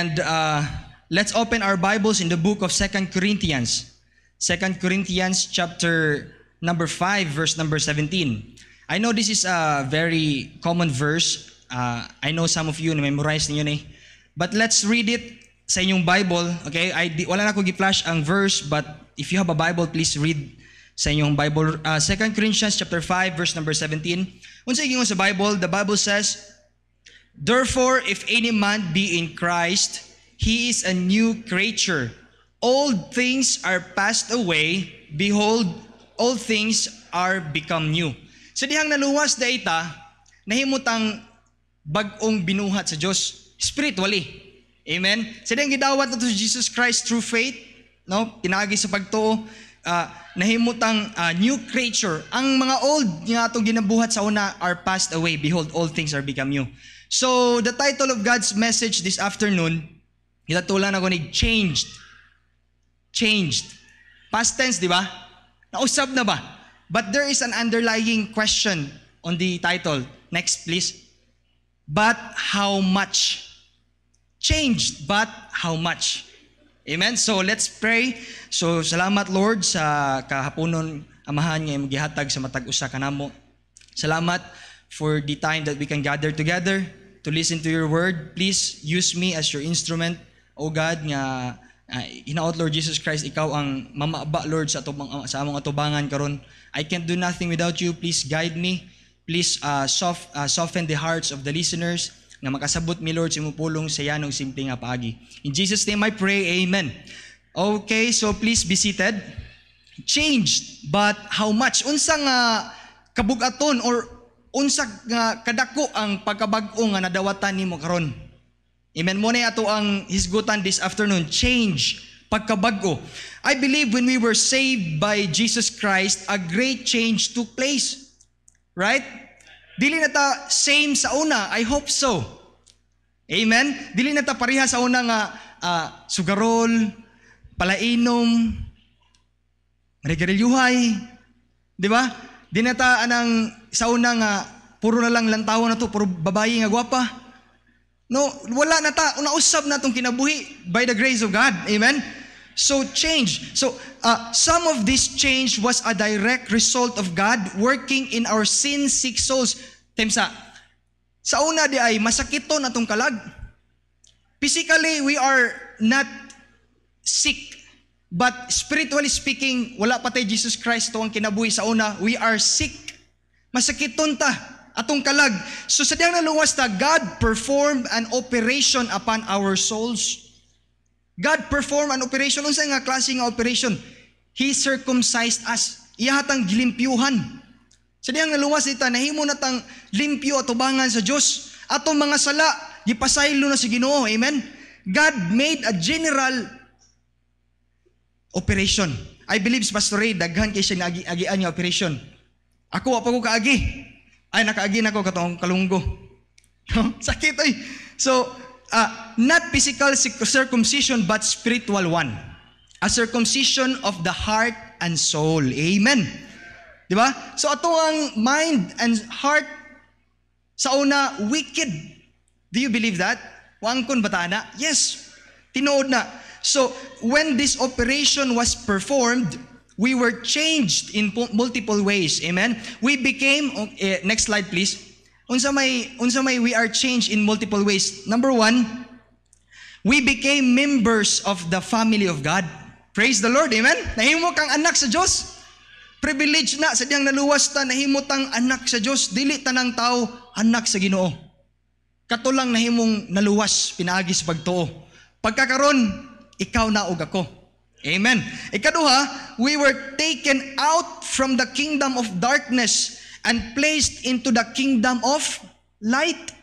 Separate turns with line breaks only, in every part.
And let's open our Bibles in the book of 2 Corinthians. 2 Corinthians chapter number 5, verse number 17. I know this is a very common verse. I know some of you na-memorize niyo eh. But let's read it sa inyong Bible. Okay? Wala na ko gi-flash ang verse, but if you have a Bible, please read sa inyong Bible. 2 Corinthians chapter 5, verse number 17. Unsa gingon sa Bible? The Bible says, "Therefore, if any man be in Christ, he is a new creature. Old things are passed away. Behold, all things are become new." So dihang naluwas da ita, nahimutang bag-ong binuhat sa Dios spiritually. Amen. Sa dihang gidawat nato si Jesus Christ through faith, no? Pinagi sa pagtuo, nahimutang new creature. Ang mga old nga atong ginabuhat sa una are passed away. Behold, all things are become new. So the title of God's message this afternoon, gitatulan ako ni changed. Changed. Past tense, di ba? Nausab na ba? But there is an underlying question on the title. Next, please. But how much? Changed, but how much? Amen? So let's pray. So salamat Lord sa kahaponon amahan nga magihatag sa matag usa kanamo. Salamat for the time that we can gather together to listen to your word. Please use me as your instrument, O God, nga hinaot Lord Jesus Christ, ikaw ang mamaba Lord sa among atubangan karon. I can't do nothing without you. Please guide me. Please soften the hearts of the listeners nga makasabot mi Lord sa imong pulong sa yanong simple nga paagi. In Jesus' name I pray, amen. Okay, so please be seated. Changed, but how much? Unsa nga kabugaton or unsa nga kadako ang pagkabag-o nga nadawatan nimo karon? Amen. Mo na ato ang hisgutan this afternoon. Change, pagkabag-o. I believe when we were saved by Jesus Christ, a great change took place. Right? Dili na ta same sa una. I hope so. Amen. Dili na ta pareha sa una nga sugarol, palainom, regarilyuhay. Di ba? Di na ta anang sa una nga puro na lang lantawan na to, puro babae nga gwapa. No, wala na ta. Nausab na itong kinabuhi by the grace of God. Amen? So, change. So, some of this change was a direct result of God working in our sin-sick souls. Temsa, sa una di ay masakito na itong kalag. Physically, we are not sick. But spiritually speaking, wala pa tayo Jesus Christ ito ang kinabuhi sa una. We are sick. Masakiton ta atong kalag. So sa diyang naluwas ta, God performed an operation upon our souls. God performed an operation. Unsa nga klase nga operation? He circumcised us. Iyahatang gilimpyuhan. Sa diyang naluwas ita, nahimo na tang limpyo at ubangan sa Diyos. Atong mga sala, gipasaylo na si Ginoo. Amen? God made a general operation. I believe si Pastor Ray, daghan kay siya agi-agian nga operation. Ako, pa ko kaagi. Ay, nakaagi na ko katong kalunggo. Sakit ay. So, not physical circumcision, but spiritual one. A circumcision of the heart and soul. Amen. Di ba? So, ato ang mind and heart sa una, wicked. Do you believe that? Wangkon batana? Yes. Tinuod na. So, when this operation was performed, we were changed in multiple ways. Amen? We became, next slide please. Unsa may we are changed in multiple ways. Number one, we became members of the family of God. Praise the Lord. Amen? Nahimo kang anak sa Diyos. Privilege na sa diyang naluwas ta, nahimo tang anak sa Diyos. Dili tanang tao, anak sa Ginoo. Katulang nahimong naluwas, pinaagi sa pagtuo. Pagkakaron, ikaw na ug ako. Amen. Ikaduha, we were taken out from the kingdom of darkness and placed into the kingdom of light.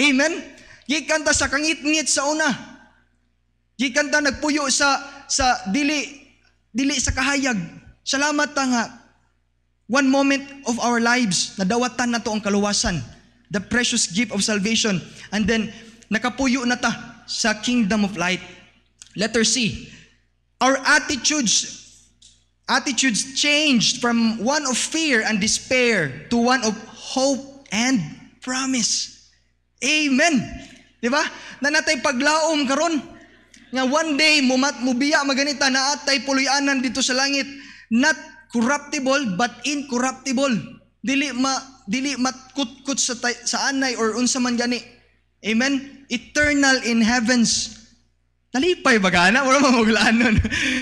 Amen. Gikan ta sa kangit-ngit sa una. Gikan ta nagpuyo sa dili sa kahayag. Salamat ta nga one moment of our lives nadawatan nato ang kaluwasan, the precious gift of salvation, and then nakapuyo na ta sa kingdom of light. Letter C. Our attitudes changed from one of fear and despair to one of hope and promise. Amen. Di ba? Na natay paglaom karon. Nga one day, mubiya maganita na atay puloy-anan dito sa langit. Not corruptible, but incorruptible. Dili matkutkut sa anay or unsa man gani. Amen? Eternal in heavens. Talipay ba gana? Wala mamaglaan nun.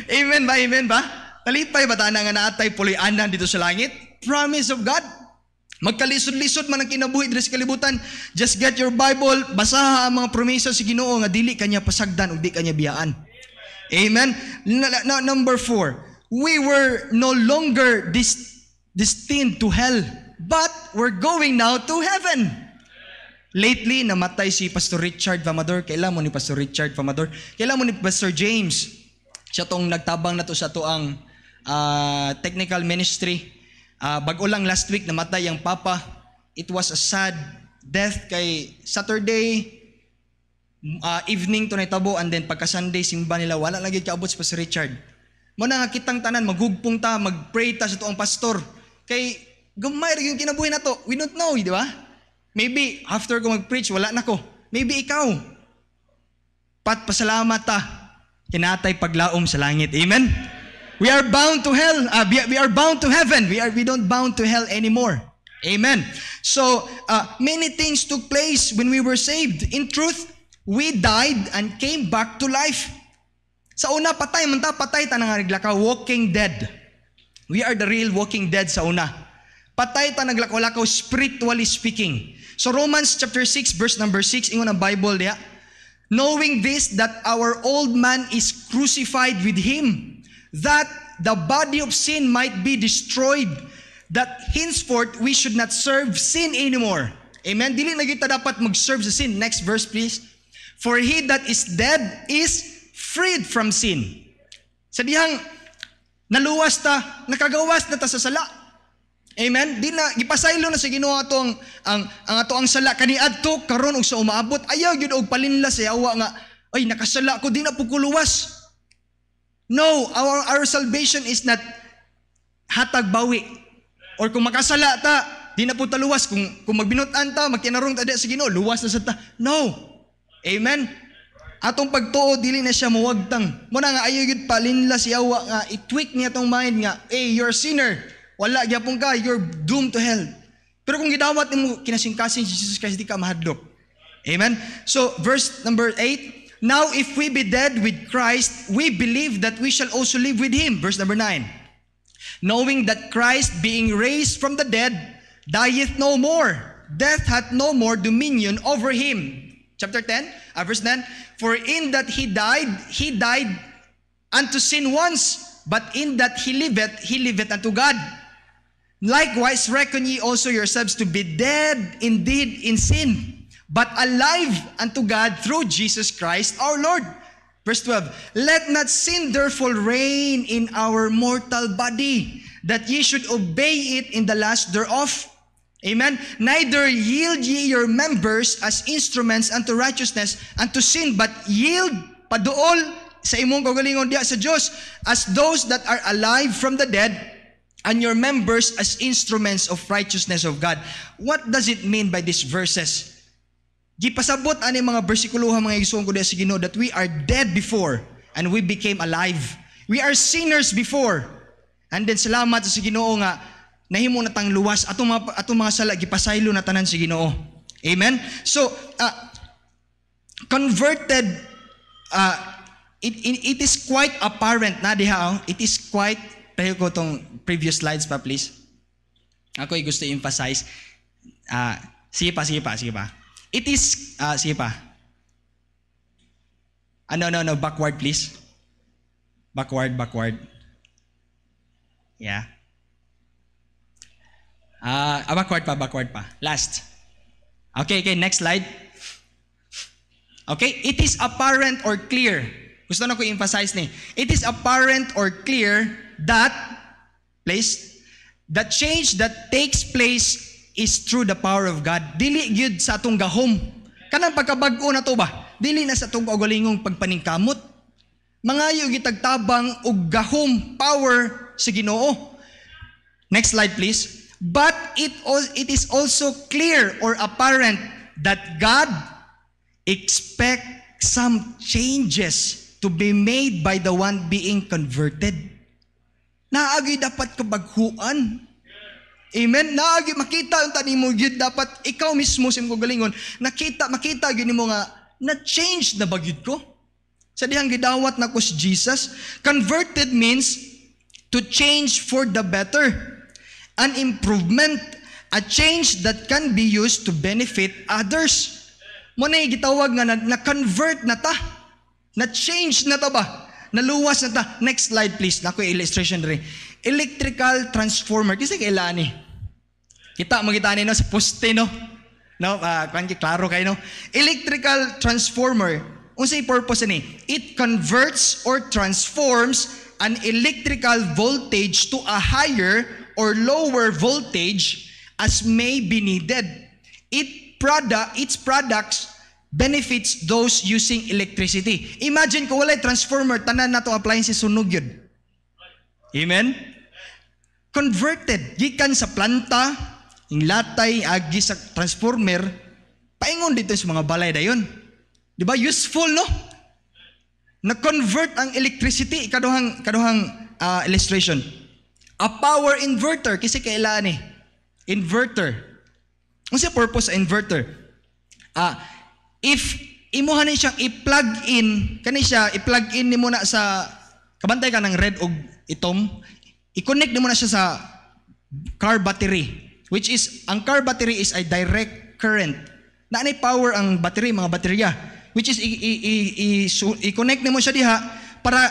Amen ba? Amen ba? Talipay ba tana nga naatay puloy-anan dito sa langit? Promise of God. Magkalisod-lisod man ang kinabuhi diri sa kalibutan. Just get your Bible, basaha ang mga promesa sa Ginoo nga dili kanya pasagdan ug di kanya biyaan. Amen. Number 4. We were no longer destined to hell, but we're going now to heaven. Lately, namatay si Pastor Richard Famador. Kailan mo ni Pastor Richard Famador? Kailan mo ni Pastor James? Siya tong nagtabang na to sa tuang technical ministry. Bago lang last week, namatay ang papa. It was a sad death kay Saturday evening to naitabo, and then pagka Sunday, simba nila, wala lagi kaabot si Pastor Richard. Muna nga kitang tanan, maghugpong ta, mag-pray ta sa tuang pastor. Kay gamay rin yung kinabuhi na to. We don't know, di ba? Maybe after ko mag-preach, wala na ko. Maybe ikaw. Pasalamat ta. Kinatay paglaom sa langit. Amen? We are bound to hell. We are bound to heaven. We don't bound to hell anymore. Amen. So, many things took place when we were saved. In truth, we died and came back to life. Sa una, patay ta nga naglakaw, walking dead. We are the real walking dead sa una. Patay ta naglakaw-lakaw, spiritually speaking. So Romans chapter 6, verse number 6, ingon ang Bible diya. Knowing this, that our old man is crucified with him, that the body of sin might be destroyed, that henceforth we should not serve sin anymore. Amen? Dili na kita dapat mag-serve sa sin. Next verse please. For he that is dead is freed from sin. Sa dihang naluwas ta, nakagawas na ta sa sala. Amen? Di na, gipasaylo na sa Ginoo atong ang ato ang sala kaniadto karon og sa umaabot. Ayaw gyud og palinla sa yawa nga, ay nakasala ko, di na pugkuluwas. No, our salvation is not hatag bawi. Or kung makasala ta, di na po ta luwas. Kung magbinutan ta, magtinarong ta sa Ginoo, luwas na sa ta. No. Amen? Atong pagtuo, dili na siya muwagtang. Muna nga, ayaw yun palinla siyawa nga, i-tweak niya tong mind nga, hey, you're a sinner. Wala, gyapon ka, you're doomed to hell. Pero kung gidawat mo, kinasingkasin si Jesus Christ, di ka mahadlok. Amen? So, verse number 8, now, if we be dead with Christ, we believe that we shall also live with Him. Verse number 9. Knowing that Christ, being raised from the dead, dieth no more. Death hath no more dominion over Him. Chapter 10, verse 10. For in that He died unto sin once, but in that He liveth unto God. Likewise, reckon ye also yourselves to be dead indeed in sin, but alive unto God through Jesus Christ our Lord. Verse 12, let not sin therefore reign in our mortal body, that ye should obey it in the lust thereof. Amen. Neither yield ye your members as instruments unto righteousness, unto sin, but yield paduol sa imong kaugalingon diha sa Dios as those that are alive from the dead, and your members as instruments of righteousness of God. What does it mean by these verses? Gipasabot ani mga bersikuloha mga igsoon ko diha sa Ginoo that we are dead before and we became alive. We are sinners before. And then salamat sa Ginoo nga nahimo na tang luwas atong mga sala gipasaylo na tanan sa Ginoo. Amen. So converted it is quite apparent na diha. It is quite payo ko tong previous slides pa please. Ako ay gusto i-emphasize. Sige pa. It is, sige pa. No, backward please. Backward. Yeah. Backward pa. Last. Okay, next slide. Okay, it is apparent or clear. Gusto na ko i-emphasize ni. It is apparent or clear that, please, the change that takes place is through the power of God. Dili gyud sa atong gahom. Kanang pagkabag-o na to ba? Dili na sa atong kaugalingong pagpaningkamot. Mangayo gitagtabang og gahom, power sa Ginoo. Next slide please. But it is also clear or apparent that God expect some changes to be made by the one being converted. Naagi dapat kabaghuan. Amen? Naagi makita ang tani mo, yun dapat ikaw mismo sa imong galingon, makita yun mo nga, na-change na bagyod ko. Sa dihang gidawat na ko si Jesus, converted means to change for the better. An improvement, a change that can be used to benefit others. Muna yung gitawag nga na-convert na ta. Na-change na ta ba? Naluwas na ta. Next slide please. Naku illustration rin. Electrical transformer. Kasi kailan eh. Kita magkita no sa poste no. No, klaro kayo no. Electrical transformer. Unsay purpose ni? It converts or transforms an electrical voltage to a higher or lower voltage as may be needed. Its products benefits those using electricity. Imagine ko walay transformer, tanan na to appliances sunog yun. Amen? Converted. Gikan sa planta, yung latay, agi sa transformer, paingon dito sa mga balay dayon. Di ba? Useful, no? Na-convert ang electricity. Kaduhang illustration. A power inverter. Kasi kailan eh. Inverter. Ano siya purpose sa inverter? If imuhan siyang i-plug in, i-plug in ni mo na sa, kabantay ka ng red o itom, i-connect ni mo na siya sa car battery. Which is, ang car battery is a direct current. Naanay power ang battery, mga baterya. Which is, i-connect ni mo siya diha para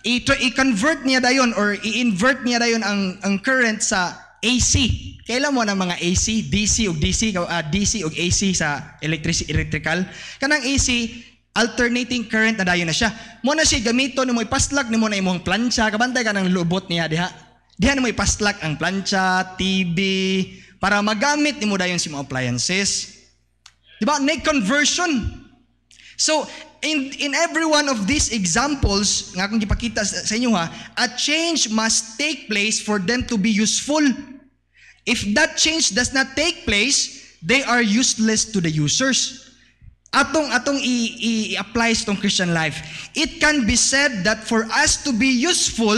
i-convert niya dayon or i-invert niya dayon ang current sa AC. Kailan mo na mga AC, DC o AC sa electrical. Kanang AC, alternating current na dayon na siya. Mo na siya gamito ni mo ipaslak ni mo na imong plancha, kabantay ka ng lubot niya diha. Diha ni mo ipaslak ang plancha, TV, para magamit ni mo dayon si mga appliances. Diba? Need conversion. So, in every one of these examples, nga kung ipakita sa inyo ha, a change must take place for them to be useful. If that change does not take place, they are useless to the users. Atong i-apply sa itong Christian life. It can be said that for us to be useful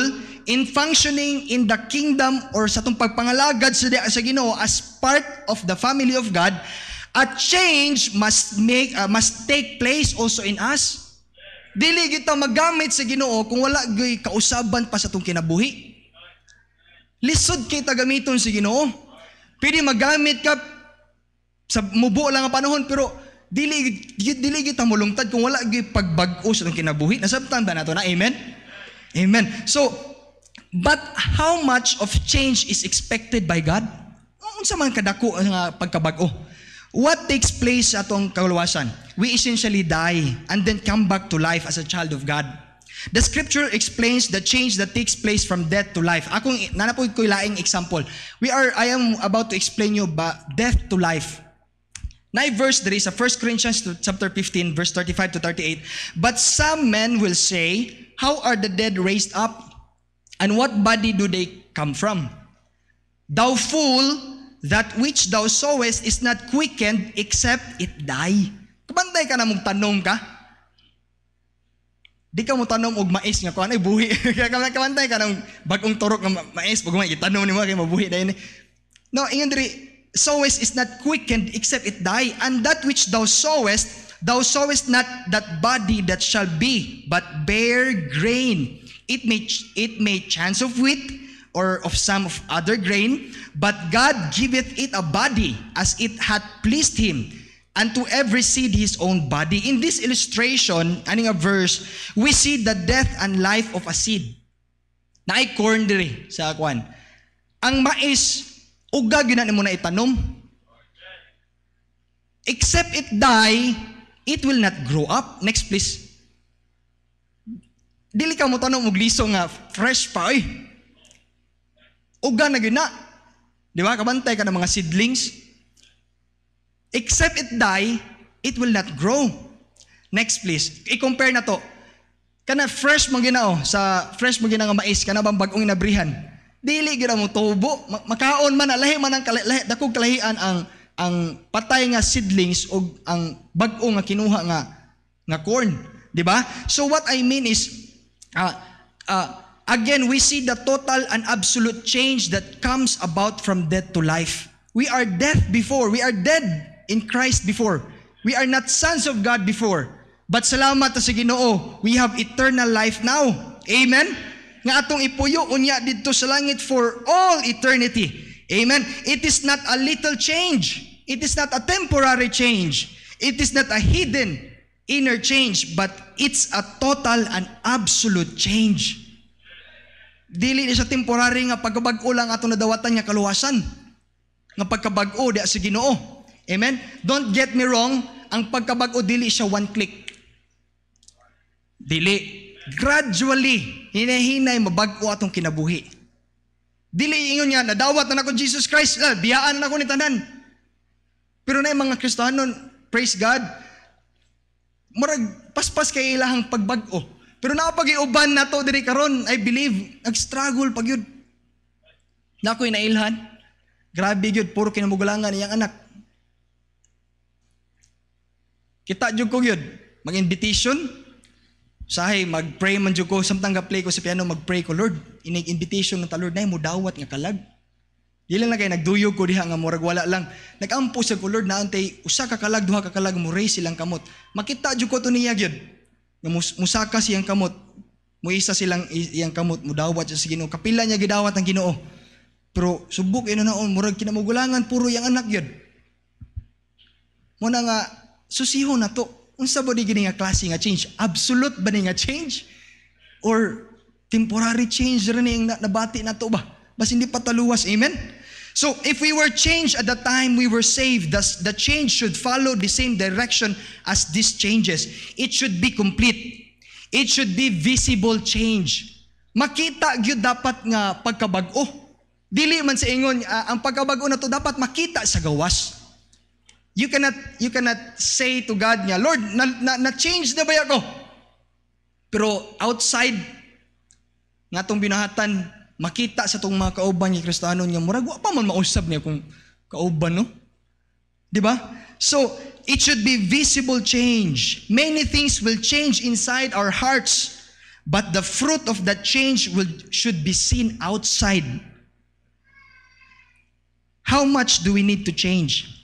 in functioning in the kingdom or sa itong pagpangalagad sa Ginoo as part of the family of God, a change must take place also in us. Dili kita magamit sa Ginoo kung wala gyud kausaban pa sa itong kinabuhi. Lisod kita gamiton sa Ginoo. Pwede magamit ka sa mubo lang ang panahon pero dili kita mulungtad kung wala gyud pagbag-o sa itong kinabuhi. Nasabtan ba nato na? Amen? Amen. So, but how much of change is expected by God? Unsa man kadako nga pagkabag-o? What takes place sa atong kaluwasan? We essentially die and then come back to life as a child of God. The scripture explains the change that takes place from death to life. Akong nanapoy ko laing example. I am about to explain you death to life. Na verse there is a 1 Corinthians chapter 15 verse 35 to 38. But some men will say, how are the dead raised up? And what body do they come from? Thou fool, that which thou sowest is not quickened except it die. Kabantay ka na mong tanom ka? Di ka mo tanom og mais nga kuan ay buhi. Kaya kabantay ka ng bagong turok nga mais pag may itanom nimo kay mabuhi dayon. No, ingon diri, sowest is not quickened except it die, and that which thou sowest not that body that shall be, but bear grain. It may chance of wheat or of some of other grain, but God giveth it a body as it hath pleased him, and to every seed his own body. In this illustration, aning a verse, we see the death and life of a seed. Naay corn diri sa kwan. Ang mais, uga gyud na mo na itanom. Except it die, it will not grow up. Next please. Dili ka mo tanom og liso nga fresh pa oy. Uga na gyud na. Di ba? Kabantay ka ng mga seedlings. Except it die, it will not grow. Next please. I-compare na to. Kana fresh mo ginao sa fresh mo ginang mais kana bang bag-ong inabrihan. Dili gyud mo tubo. Makaon man lahi man ang dakog kalahian ang ang patay nga seedlings o ang bag-o nga kinuha nga corn, di ba? So what I mean is again, we see the total and absolute change that comes about from death to life. We are dead before. We are dead in Christ before. We are not sons of God before. But salamat sa Ginoo, we have eternal life now. Amen? Nga atong ipuyo unya dito sa langit for all eternity. Amen? It is not a little change. It is not a temporary change. It is not a hidden inner change, but it's a total and absolute change. Dili siya temporary nga pagkabag-o lang atong nadawatan nga kaluwasan. Nga pagkabag-o di sa Ginoo. Amen? Don't get me wrong, ang pagkabag-o dili siya one click. Dili. Gradually, hinahinay mabag-o atong kinabuhi. Dili ingon niya, nadawat na ako Jesus Christ, biyaan na ako ni tanan. Pero na yung mga Kristiyano, praise God, murag paspas kay ilahang pagbag-o. Pero nakapag-iuban na to diri karon, I believe, nag-struggle pag yun. Na ako'y nailhan. Grabe yun, puro kinamugulangan iyang anak. Kita jud ko yun, mag-invitation, sahay, mag-pray man dyan ko, samtang ga-play ko sa piano, mag-pray ko, Lord, inig-invitation ng ta, Lord, na mo dawat nga kalag. Di lang na kayo, nagduyog ko diha nga murag wala lang. Nag-ampo sa ko, Lord, naantay, usa ka kalag, duha ka kalag, mo raise silang kamot. Makita dyan ko ito niya yun. Musaka siyang kamot, mo isa silang iyang kamot, mo dawat siya sa Ginoo. Kapila niya gidawat ang Ginoo. Pero subok ino naon, murag kinamugulangan, puro yang anak yun. Muna nga, susihon na to. Unsa ba di gini nga klase nga change? Absolute ba ni nga change? Or temporary change rin yung nabati na to ba? Bas hindi pataluwas, amen? So if we were changed at the time we were saved, the change should follow the same direction as these changes. It should be complete. It should be visible change. Makita gyud dapat nga pagkabag-o. Dili man sa ingon, ang pagkabag-o na to dapat makita sa gawas. You cannot say to God niya, Lord, na-change na ba ako? Pero outside, nga itong binahatan, makita sa itong mga kauban niya Kristiyano niya, murag, wa pa man mausap niya kung kauban, no? Diba? So, it should be visible change. Many things will change inside our hearts, but the fruit of that change should be seen outside. How much do we need to change?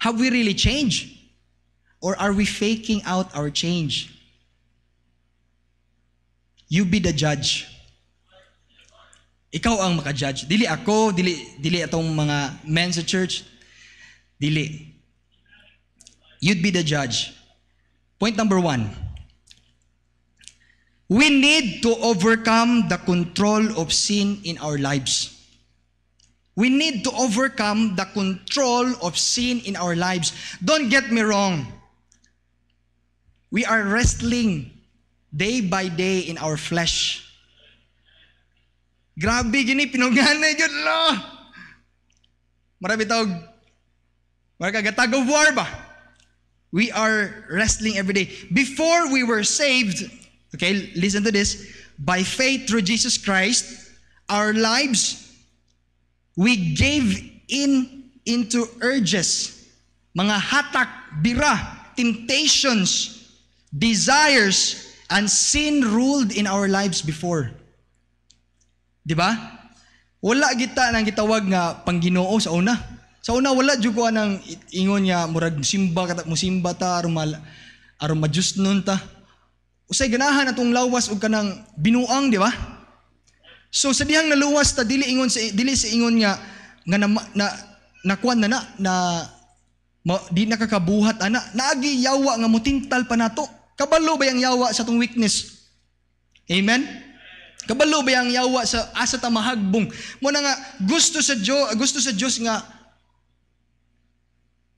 Have we really changed? Or are we faking out our change? You be the judge. Ikaw ang maka-judge. Dili ako, dili atong mga men sa church. Dili. You'd be the judge. Point number 1. We need to overcome the control of sin in our lives. We need to overcome the control of sin in our lives. Don't get me wrong. We are wrestling day by day in our flesh. Grabe gini, pinunganay yun, lo. Marami tawag, tag of war ba? We are wrestling every day. Before we were saved, okay, listen to this, by faith through Jesus Christ, our lives, we gave into urges, mga hatak, bira, temptations, desires, and sin ruled in our lives before. Diba? Wala kita nang gitawag nga pangginoo sa una. Sa una wala jud ko nang ingon niya murag musimba ta aron ma-just nun ta. Usay ganahan atong lawas og kanang binuang, di ba? So sa dihang naluwas ta dili sa ingon nga nakuan di nakakabuhat ana naagi yawa nga mutintal pa nato. Kabalo ba yang yawa sa tong weakness? Amen. Kabalo ba yang yawa sa asa ta mahagbong? Mo na nga gusto sa Dios nga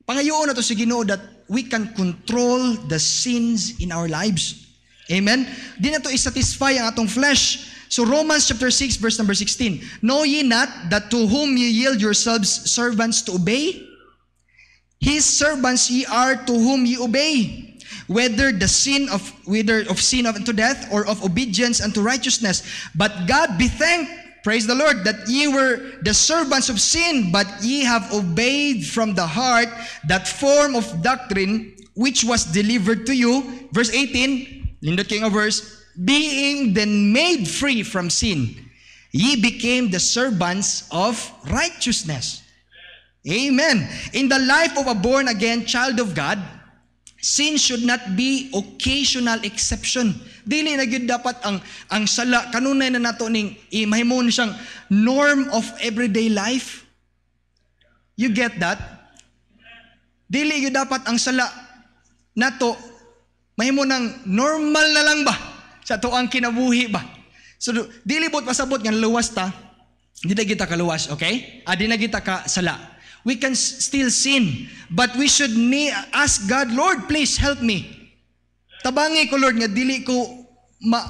pangayoon nato sa Ginoo that we can control the sins in our lives. Amen. Di na to i-satisfy ang atong flesh. So Romans chapter 6 verse number 16. Know ye not that to whom ye yield yourselves servants to obey? His servants ye are to whom ye obey. Whether of sin unto death or of obedience unto righteousness. But God be thanked Praise the Lord, that ye were the servants of sin, but ye have obeyed from the heart that form of doctrine which was delivered to you. Verse 18, lindot kayo nga verse, being then made free from sin, ye became the servants of righteousness. Amen. In the life of a born-again child of God, sin should not be occasional exception. Dili na gyud dapat ang sala kanunay na nato ning mahimong siyang norm of everyday life. You get that? Dili gyud dapat ang sala nato mahimo nang normal na lang ba sa to ang kinabuhi ba. So dili bot pasabot nga luwas ta, di na kita kaluwas, okay? Di na kita ka sala. We can still sin, but we should ask God, Lord, please help me. Tabangi ko, Lord, nga dili ko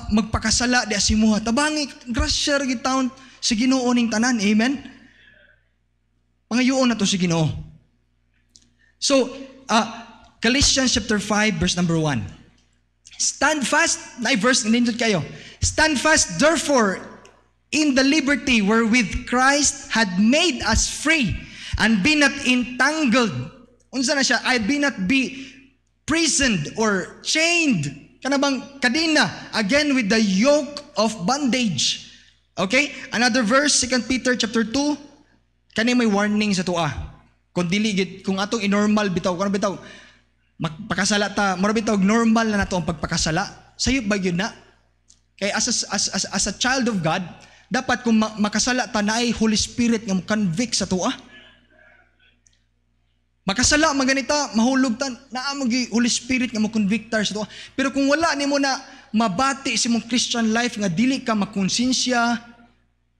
magpakasala di asimuha. Tabangi, grasya rin taon sa Ginoo ning tanan. Amen? Pangayoon na to si Ginoo. So, Galatians chapter 5, verse number 1. Stand fast, verse, nindot kayo. Stand fast, therefore, in the liberty wherewith Christ had made us free, and be not entangled. Unsa na siya? I be not be prisoned or chained. Kanabang kadina again with the yoke of bondage. Okay? Another verse, 2 Peter chapter 2. Kani may warning sa tuwa. Kung dili kung atong inormal bitaw, kung bitaw magpakasala ta, mura bitaw normal na nato ang pagpakasala. Sayo ba yun na? Kay as a child of God, dapat kung makasala ta na ay Holy Spirit nga mo convict sa tuwa. Makasala, maganita, mahulog ta, naamogi Holy Spirit nga mo convictar sa to. Pero kung wala ni mo na mabati si mong Christian life nga dili ka makonsensya,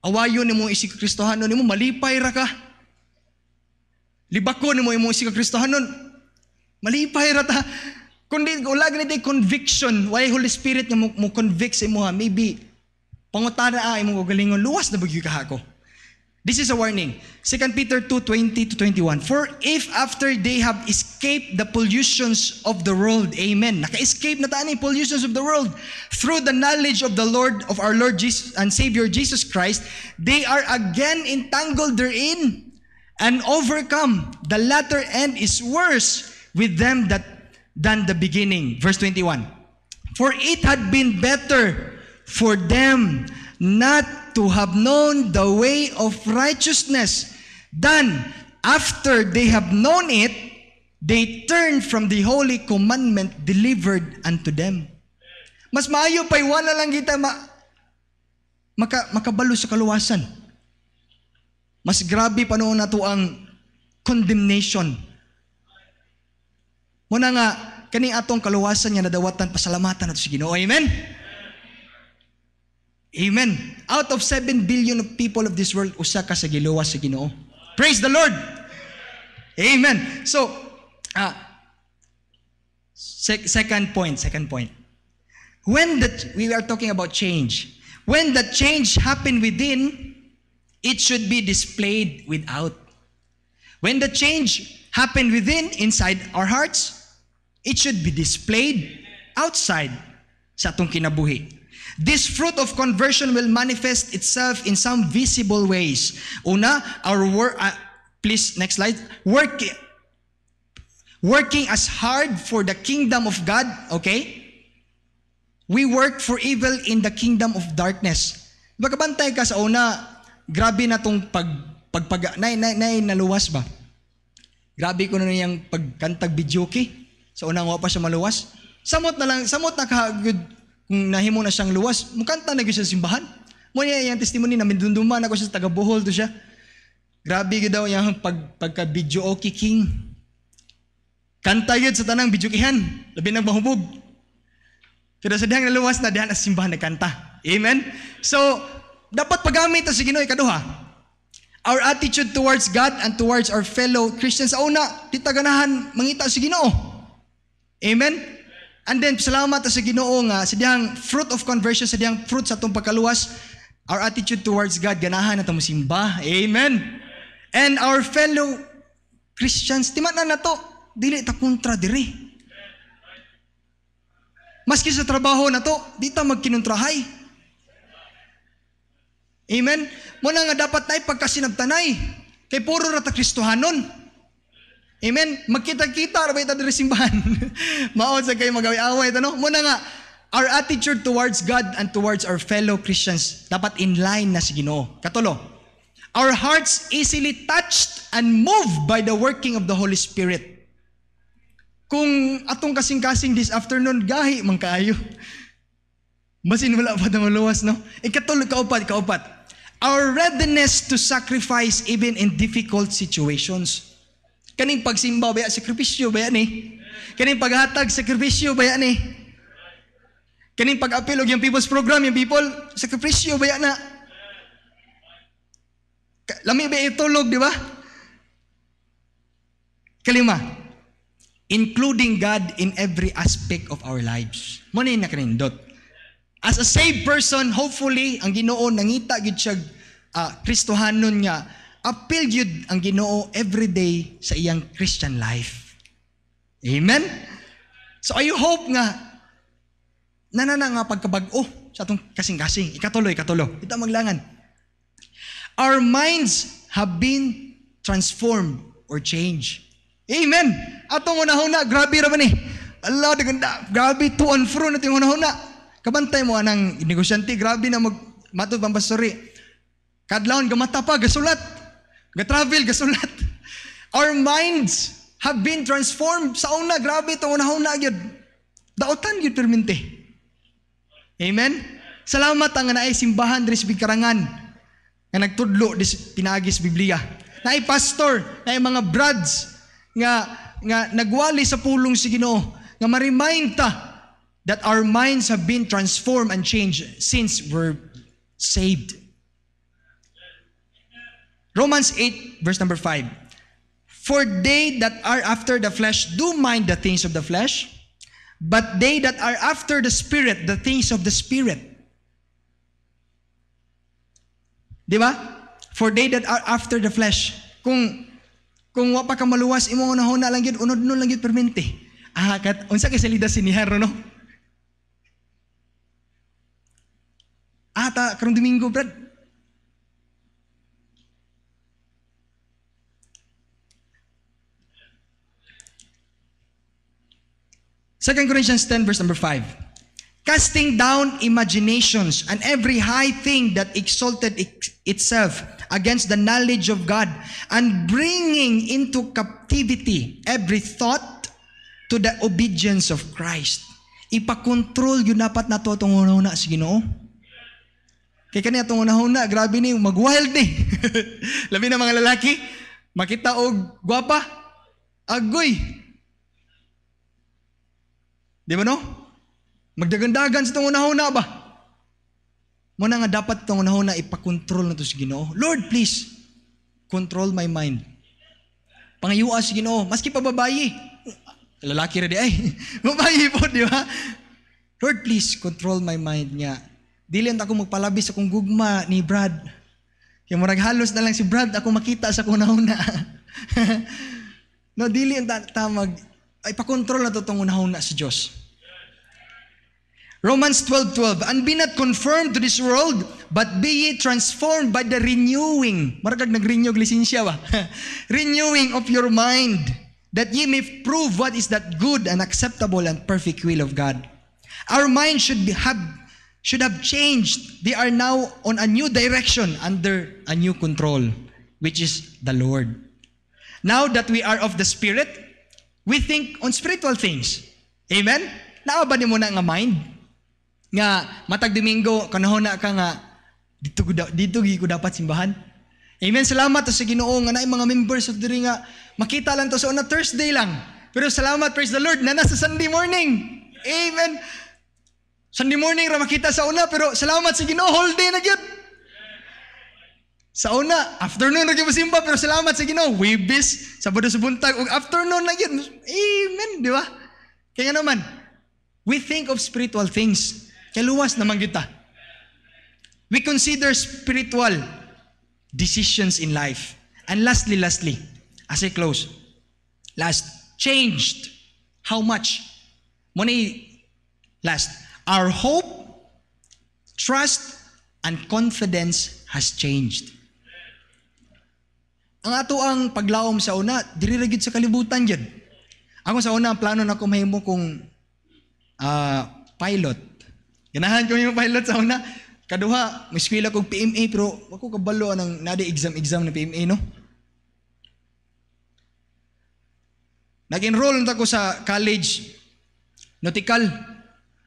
awayon ni mo isig Kristohanon, ni mo malipay ra ka. Libako ni mo imong isig Kristohanon, malipay ra ta. Kundi wala ganito conviction, why Holy Spirit nga mo convict sa imo ha, maybe pangutana imong galingon, luwas na bagyo kahako. This is a warning. 2 Peter 2:20 to 21. For if after they have escaped the pollutions of the world, amen, naka-escape na taan yung pollutions of the world, through the knowledge of the Lord, of our Lord Jesus and Savior Jesus Christ, they are again entangled therein and overcome. The latter end is worse with them than the beginning. Verse 21. For it had been better for them not to have known the way of righteousness, than after they have known it, they turn from the holy commandment delivered unto them. Mas maayo pa'y wala lang kita makabalo sa kaluwasan. Mas grabe pa noon na to ang condemnation. Muna nga, kaning atong kaluwasan niya nadawatan, pasalamatan nato sa Ginoo. Amen? Amen. Out of 7 billion of people of this world, usa ka sa giluwas sa Ginoo. Praise the Lord. Amen. So, second point. When we are talking about change. When the change happened within, it should be displayed without. When the change happened within, inside our hearts, it should be displayed outside sa atong kinabuhi. This fruit of conversion will manifest itself in some visible ways. Una, our work, please, next slide. Working as hard for the kingdom of God, okay? We work for evil in the kingdom of darkness. Magkabantay ka sa una, grabe na tong naluwas ba? Grabe ko na niyang pagkantag videoke. Sa unang pa siya maluwas. Samot na kahagod. Kung nahimo na siyang luwas, mukanta na siya sa simbahan. Muna yung testimony na mindunduman ako siya, taga-Bohol to siya. Grabe daw yung pagka-video okay king. Kanta yun sa tanang video kihan. Labi nang mahubog. Pero sa dihang naluwas na dihan sa simbahan nagkanta. Amen? So, dapat paggamit sa Ginoo ikaduha. Our attitude towards God and towards our fellow Christians. Sa una, di taganahan mangita sa Ginoo. Amen? And then, salamat sa Ginoo nga, sa diyang fruit of conversion, sa diyang fruit sa itong pagkaluwas, our attitude towards God, ganahan na itong simba. Amen. And our fellow Christians, timan na to, dili ta kontra diri. Maski sa trabaho na to, di ta magkinuntrahay. Amen. Muna nga dapat na pagkasinabtanay. Kay puro rata Kristohanon. Amen? Magkita-kita, rabay ito simbahan. Maon sa kayo magawi-away. Muna nga, our attitude towards God and towards our fellow Christians dapat in line na si Ginoo. Katulo, our hearts easily touched and moved by the working of the Holy Spirit. Kung atong kasing-kasing this afternoon, gahi man kaayo. Basin wala pa na maluwas, no? Ikatulo, kaupat. Our readiness to sacrifice even in difficult situations. Kaning pagsimba, baya, sakripisyo, baya ni? Kaning paghatag, sakripisyo, baya ni? Kaning pag-apil og yung people's program, yung people, sakripisyo, baya na? Lami ba itulog, di ba? Kalima, including God in every aspect of our lives. Muna yung nakanindot. As a saved person, hopefully, ang Ginoo nangita gid siya Kristohanon nga, appeal yun ang Ginoo everyday sa iyang Christian life. Amen? So I hope nga, nanana nga pagkabag-o sa atong kasing-kasing. Ikatulo. Ito maglangan. Our minds have been transformed or changed. Amen. Atong una-una, grabe raman eh. Allah, grabe to and fro natin una-una. Kabantay mo anang negosyante, grabe na matod pang pastori. Kadlawon, gamata pa, gasulat. Ga-travel, gasulat. Our minds have been transformed. Sa una, grabe itong una-una yun. Daotan yun permente. Amen? Salamat ang naay simbahan diri sa Bikarangan nga nagtudlo dis pinagis Biblia. Naay pastor, naay mga brads nga nagwali sa pulong si Ginoo nga ma-remind ta that our minds have been transformed and changed since we're saved. Romans 8 verse number 5. For they that are after the flesh do mind the things of the flesh, but they that are after the Spirit, the things of the Spirit. Di ba? For they that are after the flesh. Kung wa pa ka maluwas, imo una-una lang yun, unod-unod lang yun permente. Unsa kay salida siniharo, no? Karong Domingo, brad. Second Corinthians 10 verse number 5. Casting down imaginations and every high thing that exalted itself against the knowledge of God, and bringing into captivity every thought to the obedience of Christ. Ipakontrol yun dapat na to itong una-una sa Ginoo. Kaya kanya itong una-una, grabe ni, mag-wild ni. Labi na mga lalaki, makita og gwapa, agoy. Di ba no? Magdagandagan sa itong una-una ba? Muna nga dapat itong una-una ipakontrol na ito sa Ginoo. Lord, please, control my mind. Pangayua sa Ginoo, maski pa babayi. Lalaki rin ay. Babayi po, di ba? Lord, please, control my mind niya. Dili ang ako magpalabis akong gugma ni Brad. Kaya murag halos na lang si Brad, ako makita sa una-una. No, dili ang tamag, ipakontrol na ito itong una-una sa Diyos. Romans 12:12, and be not conformed to this world, but be ye transformed by the renewing. Maragag nag-renew lisensya ba? Renewing of your mind, that ye may prove what is that good and acceptable and perfect will of God. Our mind should have changed. They are now on a new direction under a new control, which is the Lord. Now that we are of the Spirit, we think on spiritual things. Amen? Naaba ni mo na nga mind? Nga matag Domingo kanahon na ka nga dito ko dapat simbahan. Amen. Salamat sa Ginoo nga naay mga members of diri nga makita lang to sa una Thursday lang. Pero salamat, praise the Lord, na nasa Sunday morning. Amen. Sunday morning ra makita sa una, pero salamat sa Ginoo, whole day na gyud. Sa una, afternoon na gyud simba, pero salamat sa Ginoo, Webis, Sabado sa buntag ug afternoon na gyud. Amen, di ba? Kaya naman, we think of spiritual things. Kaluwas naman kita. We consider spiritual decisions in life. And lastly, as I close, changed. How much? Last. Our hope, trust, and confidence has changed. Ang ato ang paglaom sa una, diri ra gyud sa kalibutan gyud. Ako sa una, ang plano na ko mahimo kong pilot. Ganahan ko yung pilot sa una. Kaduha, may eskwela kong PMA, pero ako kabalo ng nada exam na PMA, no? Nag-enroll na ako sa college, nautical.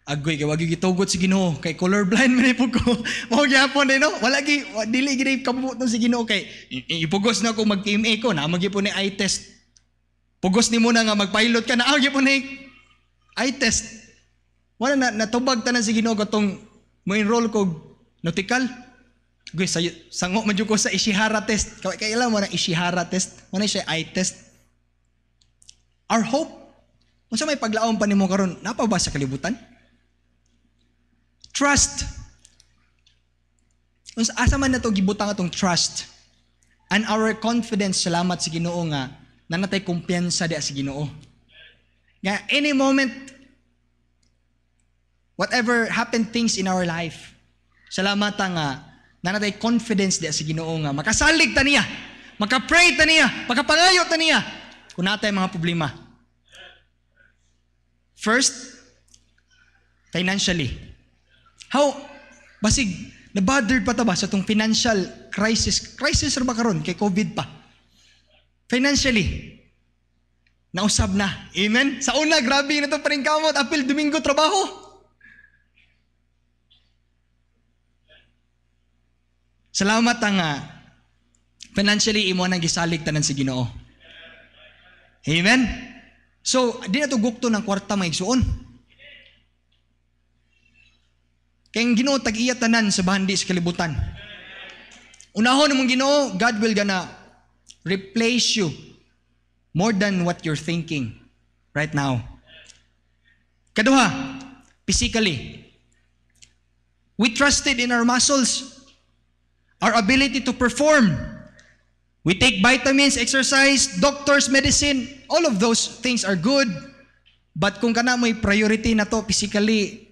Agoy, kaya wag yung gitugot si Ginoo. Kay colorblind man po ko. Mahugyapon din, no? Dili gini kabuton si Ginoo. Kay ipugos na ako mag-PMA ko. Naamagipon ni eye test. Pugos ni mo na nga mag-pilot ka. Naamagipon ni eye test. Wala na, natubag tanan si Ginoo katong mo-enroll ko nautical. Agoy, sango man ko sa Ishihara test. Kailan mo na Ishihara test? Ano siya eye test? Our hope. Kung sa may paglaom pa ni mo karon, napaba sa kalibutan? Trust. Asa man na ito gibutang atong trust and our confidence, salamat sa Ginoo nga nanatay kumpiyansa di sa Ginoo. Nga any moment, whatever happened things in our life, salamat nga nanatay confidence di sa Ginoo nga makasalig ta niya, makapray ta niya, makapangayo ta niya kung natay mga problema. First, financially. How, basig, na-bothered pa ta ba sa itong financial crisis? Crisis ba karon kay COVID pa? Financially, nausab na. Amen? Sa una, grabe na ito pa rin kamot. Apil, Domingo, trabaho. Salamat nga, financially, imo nang gisalig tanan si Ginoo. Amen? So, di na ito gukto ng kwarta may igsuon. Kaya ang Ginoo tag-iya tanan sa bahandi sa kalibutan. Unahon mong Ginoo, God will gonna replace you more than what you're thinking right now. Kaduha, physically. We trusted in our muscles, our ability to perform. We take vitamins, exercise, doctors, medicine. All of those things are good. But kung kana mo'y priority na to physically,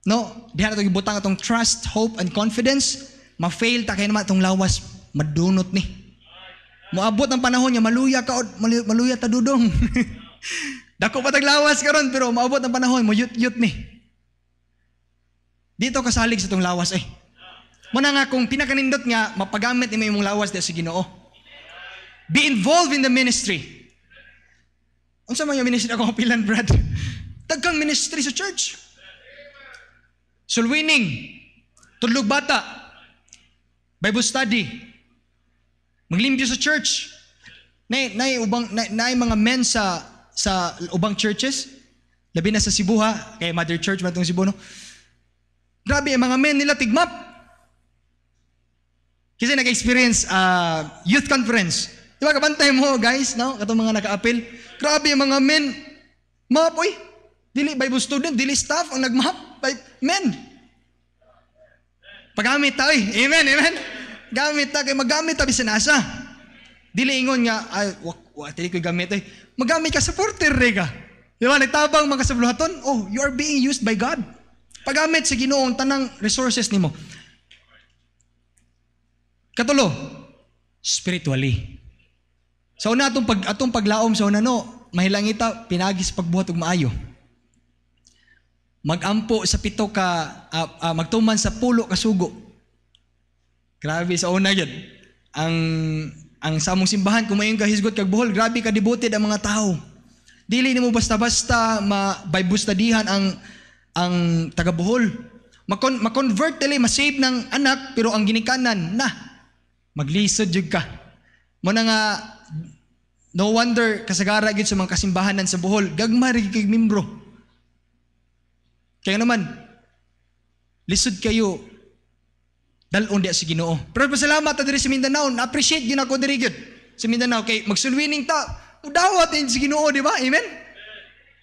no, diha na ito gibutang atong trust, hope, and confidence, ma-fail ta kayo naman itong lawas, madunot ni. Moabot ang panahon niya, maluya ka, maluya ta dudong. Dako pa taglawas karon pero maabot ang panahon, mayut-yut ni. Dito kasalig sa itong lawas eh. Muna nga kung pinakanindot nga, mapagamit ni mo yung lawas di sa Ginoo. Be involved in the ministry. Unsa man yung ministry ako pilan, Brad? Tagkang ministry sa church. Sulwining, tudlog bata, Bible study, maglimpyo sa church. Nay mga men sa ubang churches, labi na sa Cebu ha, kay Mother Church man itong Cebu, no? Grabe, mga men nila tigmap. Kasi nag-experience youth conference. Diba, kabantay mo guys, no? Katong mga naka-appeal. Grabe, mga men, map, oy. Dili Bible student, dili staff ang nagmap. Men. Pagamit ta, oy. Amen, amen. Gamit ta, kay magamit ta bisan asa. Dili ingon nga, ay, dili ko gamit, oy. Magamit ka, supporter re ka. Diba, nagtabang mga kasabluhaton, oh, you are being used by God. Pagamit sa Ginoo ang tanang resources nimo. Katulo, spiritually. Sa una atong paglaom sa una no, mahilangita pinagi sa pagbuhat og maayo. Magampo sa pito ka magtuman sa 10 ka sugo. Grabe sa una gyud. Ang samong simbahan kung mayong kahisgot kag buhol, grabe ka devoted ang mga tao. Dili nimo basta-basta mabaybustudihan ang taga-Bohol. Ma-convert dili, ma-save ng anak, pero ang ginikanan na maglisod jud ka. Muna nga no wonder kasagara gyud sa mga kasimbahanan sa Bohol, gagmay rig kay membro. Kaya naman lisod kayo dalon di sa Ginoo. Pero pasalamat ta diri sa Mindanao, na-appreciate gyud ako diri gyud sa Mindanao kay magsulwining ta, udawat din sa Ginoo, di ba? Amen.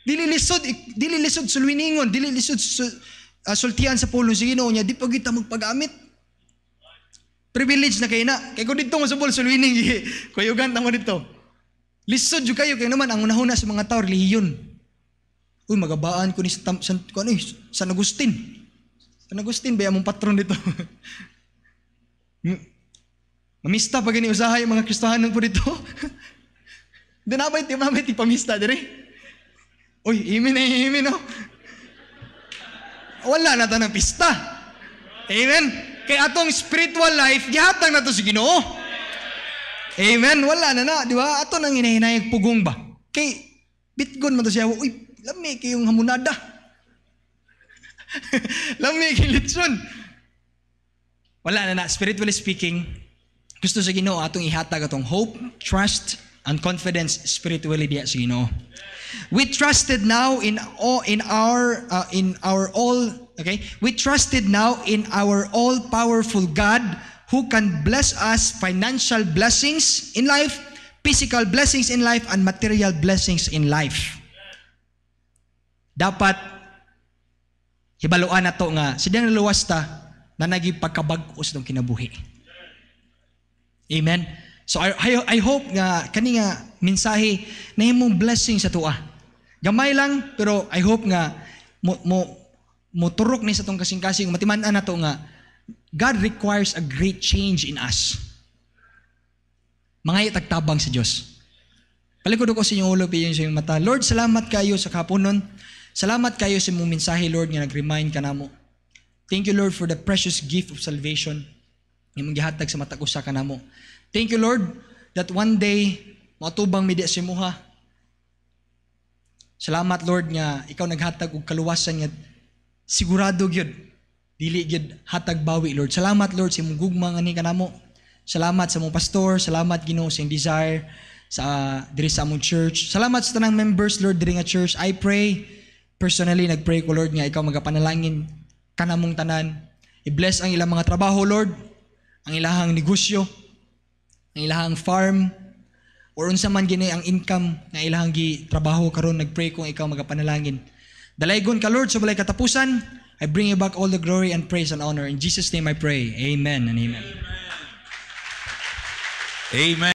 Dili lisod sulwiningon, dili lisod sultian sa pulong sa Ginoo niya, di pa kita magpagamit. Privilege na kayo na. Kaya kung dito mo sa pulong sulwining, kuyugan na mo dito. Lisod yung kayo, kaya naman ang unahuna sa mga tao, relihiyon. Uy, magabaan ko ni San Agustin. Panagustin ba among patron dito? Mamista pa gani usahay mga Kristohanon po dito. Dinabay ti pamista dire. Uy, imin oh. Wala na ta ng pista. Amen. Kay atong spiritual life gihatag na to si Ginoo. Amen. Wala na, di ba? Ato nang hinahinayang pugong ba? Kay bitgon man to siya. Uy, lami kayong hamunada. Lami kay litson. Wala na, spiritually speaking, gusto sa Ginoo atong ihatag atong hope, trust, and confidence spiritually diya sa Ginoo. We trusted now in our all-powerful God who can bless us financial blessings in life, physical blessings in life, and material blessings in life. Dapat hibaluan nato nga sidang luwas ta na nagipagkabag-os ng kinabuhi. Amen. So I hope nga kani nga mensahe na himong blessing sa tuwa. Gamay lang pero I hope nga mo turok ni sa tong kasing-kasing matiman-an nato nga God requires a great change in us. Mga itagtabang sa Dios. Palikod ko sa inyong ulo piyon sa inyong mata. Lord, salamat kayo sa kapunon. Salamat kayo sa imong mensahe, Lord, nga nag-remind ka namo. Thank you, Lord, for the precious gift of salvation. Imong gihatag sa matag usa ka namo. Thank you, Lord, that one day, matubang media si Muha. Salamat, Lord, nga ikaw naghatag og kaluwasan nga sigurado gyud dili gyud hatag bawi, Lord. Salamat, Lord, sa imong gugma nga ni kanamo. Salamat sa imong pastor, salamat Ginoo sa imong desire sa diri sa among church. Salamat sa tanang members, Lord, diri nga church. I pray personally, nagpray ko, Lord, nga ikaw magapanalangin kanamong tanan. I-bless ang ilang mga trabaho, Lord, ang ilahang negosyo, ang ilahang farm, or unsa man gini ang income na ilahang trabaho karon. Nagpray kung ikaw magapanalangin. Dalaygon ka, Lord, sa balay katapusan. I bring you back all the glory and praise and honor. In Jesus' name I pray. Amen and amen.
Amen.